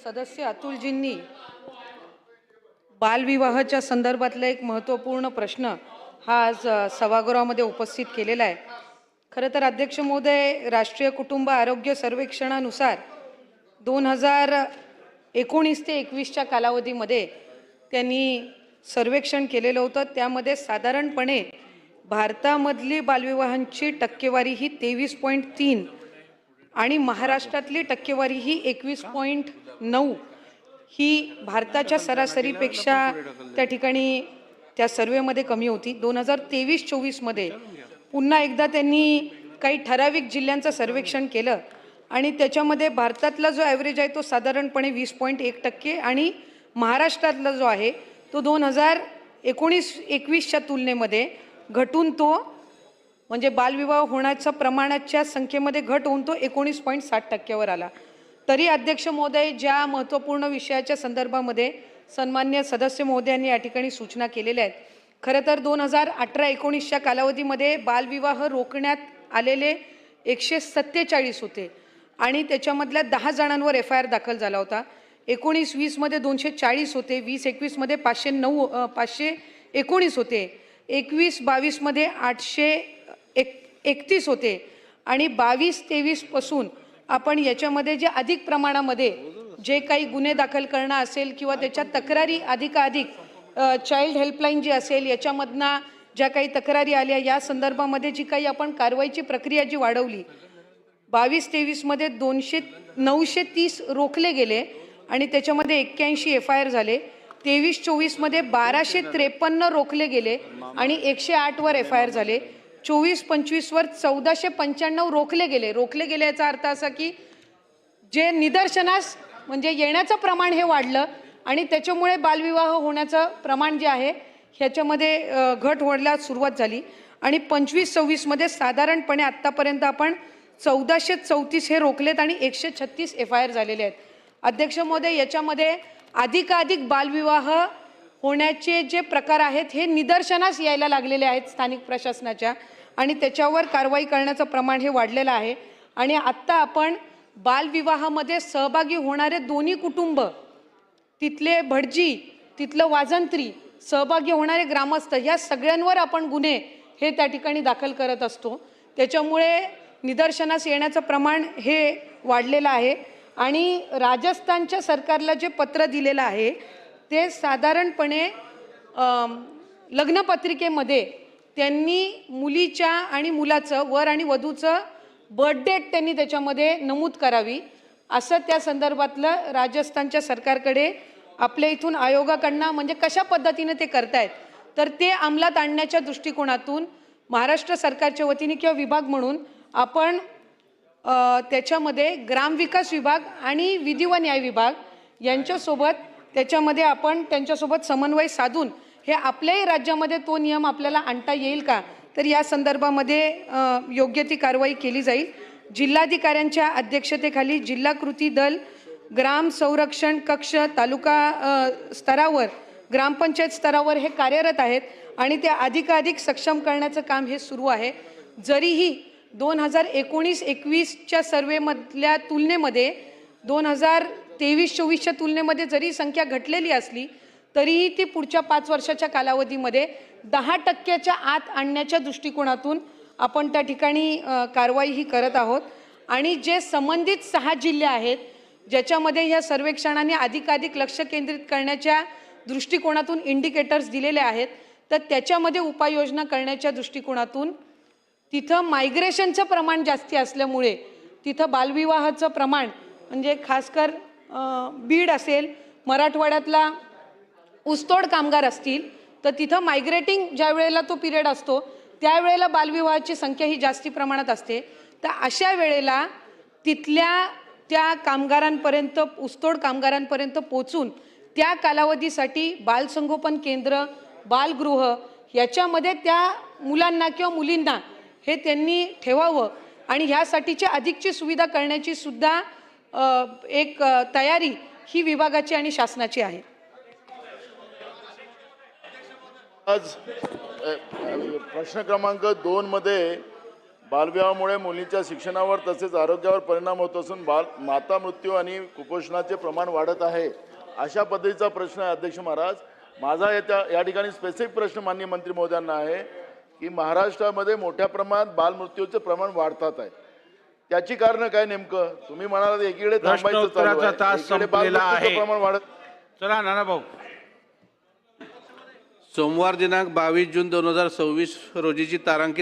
सदस्य अतुलजींनी बालविवाहाच्या संदर्भातला एक महत्त्वपूर्ण प्रश्न हा आज सभागृहामध्ये उपस्थित केलेला आहे। खरं तर अध्यक्ष महोदय, राष्ट्रीय कुटुंब आरोग्य सर्वेक्षणानुसार 2019 ते 21च्या कालावधीमध्ये त्यांनी सर्वेक्षण केलेलं होतं। त्यामध्ये साधारणपणे भारतामधली बालविवाहांची टक्केवारी ही 23.3 आणि महाराष्ट्रातली टक्केवारी ही 21.9 ही भारताच्या सरासरीपेक्षा त्या ठिकाणी त्या सर्वेमध्ये कमी होती। 2023-24 मध्ये पुन्हा एकदा त्यांनी काही ठराविक जिल्ह्यांचं सर्वेक्षण केलं आणि त्याच्यामध्ये भारतातला जो ॲव्हरेज आहे तो साधारणपणे 20.1% आणि महाराष्ट्रातला जो आहे तो 2019-21च्या तुलनेमध्ये घटून तो म्हणजे बालविवाह होण्याच्या प्रमाणाच्या संख्येमध्ये घट होऊन तो 19.7% आला। तरी अध्यक्ष महोदय, ज्या महत्त्वपूर्ण विषयाच्या संदर्भामध्ये सन्मान्य सदस्य महोदयांनी या ठिकाणी सूचना केलेल्या आहेत, खरं तर 2018-19च्या कालावधीमध्ये बालविवाह रोखण्यात आलेले 147 होते आणि त्याच्यामधल्या 10 जणांवर FIR दाखल झाला होता। 19-20 मध्ये 240 होते, 20-21 मध्ये 519 होते, 21-22 मध्ये 831 होते आणि 22-23 पासून आपण याच्यामध्ये जे अधिक प्रमाणामध्ये जे काही गुन्हे दाखल करणं असेल किंवा त्याच्या तक्रारी अधिकाधिक चाइल्ड हेल्पलाईन जी असेल याच्यामधनं ज्या काही तक्रारी आल्या या संदर्भामध्ये जी काही आपण कारवाईची प्रक्रिया जी वाढवली, 22-23 मध्ये 930 रोखले गेले आणि त्याच्यामध्ये 81 FIR झाले। 23-24 मध्ये 1253 रोखले गेले आणि 108 वर FIR झाले। 24-25 वर 1495 रोखले गेले याचा अर्थ असा की जे निदर्शनास म्हणजे येण्याचं प्रमाण हे वाढलं आणि त्याच्यामुळे बालविवाह होण्याचं प्रमाण जे आहे ह्याच्यामध्ये घट होण्यास सुरुवात झाली आणि 25-26 मध्ये साधारणपणे आत्तापर्यंत आपण 1434 हे रोखलेत आणि 136 FIR झालेले आहेत। अध्यक्ष महोदय, याच्यामध्ये अधिकाधिक बालविवाह होण्याचे जे प्रकार आहेत हे निदर्शनास यायला लागलेले आहेत स्थानिक प्रशासनाच्या आणि त्याच्यावर कारवाई करण्याचं प्रमाण हे वाढलेलं आहे आणि आत्ता आपण बालविवाहामध्ये सहभागी होणारे दोन्ही कुटुंब, तिथले भटजी, तिथलं वाजंत्री, सहभागी होणारे ग्रामस्थ या सगळ्यांवर आपण गुन्हे हे त्या ठिकाणी दाखल करत असतो। त्याच्यामुळे निदर्शनास येण्याचं प्रमाण हे वाढलेलं आहे आणि राजस्थानच्या सरकारला जे पत्र दिलेलं आहे ते साधारणपणे लग्नपत्रिकेमध्ये त्यांनी मुलीच्या आणि मुलाचं, वर आणि वधूचं बर्थ डेट त्यांनी त्याच्यामध्ये नमूद करावी असं त्या संदर्भातलं राजस्थानच्या सरकारकडे आपल्या इथून आयोगाकडनं म्हणजे कशा पद्धतीने ते करतायत तर ते अंमलात आणण्याच्या दृष्टिकोनातून महाराष्ट्र सरकारच्या वतीने किंवा विभाग म्हणून आपण त्याच्यामध्ये ग्रामविकास विभाग आणि विधी व न्याय विभाग यांच्यासोबत त्याच्यामध्ये आपण त्यांच्यासोबत समन्वय साधून हे आपल्याही राज्यामध्ये तो नियम आपल्याला आणता येईल का तर या संदर्भामध्ये योग्य ती कारवाई केली जाईल। जिल्हाधिकाऱ्यांच्या अध्यक्षतेखाली जिल्हा कृती दल, ग्राम संरक्षण कक्ष तालुका स्तरावर, ग्रामपंचायत स्तरावर हे कार्यरत आहेत आणि ते अधिकाधिक सक्षम करण्याचं काम हे सुरू आहे। जरीही 2019-21च्या सर्वेमधल्या तुलनेमध्ये 2023-24च्या तुलनेमध्ये जरी संख्या घटलेली असली तरीही ती पुढच्या 5 वर्षाच्या कालावधीमध्ये 10%च्या आत आणण्याच्या दृष्टिकोनातून आपण त्या ठिकाणी कारवाई ही करत आहोत आणि जे संबंधित 6 जिल्हे आहेत ज्याच्यामध्ये या सर्वेक्षणाने अधिकाधिक लक्ष केंद्रित करण्याच्या दृष्टिकोनातून इंडिकेटर्स दिलेले आहेत तर त्याच्यामध्ये उपाययोजना करण्याच्या दृष्टिकोनातून तिथं मायग्रेशनचं प्रमाण जास्ती असल्यामुळे तिथं बालविवाहाचं प्रमाण म्हणजे खासकर बीड असेल, मराठवाड्यातला ऊसतोड कामगार असतील तर तिथं मायग्रेटिंग ज्या वेळेला तो पिरियड असतो त्यावेळेला बालविवाहाची संख्या ही जास्ती प्रमाणात असते। तर अशा वेळेला तिथल्या त्या कामगारांपर्यंत, ऊसतोड कामगारांपर्यंत पोहोचून त्या कालावधीसाठी बालसंगोपन केंद्र, बालगृह याच्यामध्ये त्या मुलांना किंवा मुलींना हे त्यांनी ठेवावं आणि ह्यासाठीची अधिकची सुविधा करण्याची सुद्धा एक तयारी ही विभागाची आणि शासनाची आहे। आज प्रश्न क्रमांक 2 मध्ये बालविवाहामुळे मुलींच्या शिक्षणावर तसेच आरोग्यावर परिणाम होत असून माता मृत्यू आणि कुपोषणाचे प्रमाण वाढत आहे, अशा पद्धतीचा प्रश्न आहे अध्यक्ष महाराज. माझा या ठिकाणी स्पेसिफिक प्रश्न माननीय मंत्री महोदयांना आहे की महाराष्ट्रामध्ये मोठ्या प्रमाणात बालमृत्यूचे प्रमाण वाढतात आहे, त्याची कारण काय नेमकं? तुम्ही म्हणालात एकीकडे थांबायचं चालू आहे, तास एकीकडे संपलेला बालमृत्यूचं आहे. प्रमाण वाढत. चला नाना भाऊ. सोमवार दिनांक 22 जून 2026 रोजीची तारांकित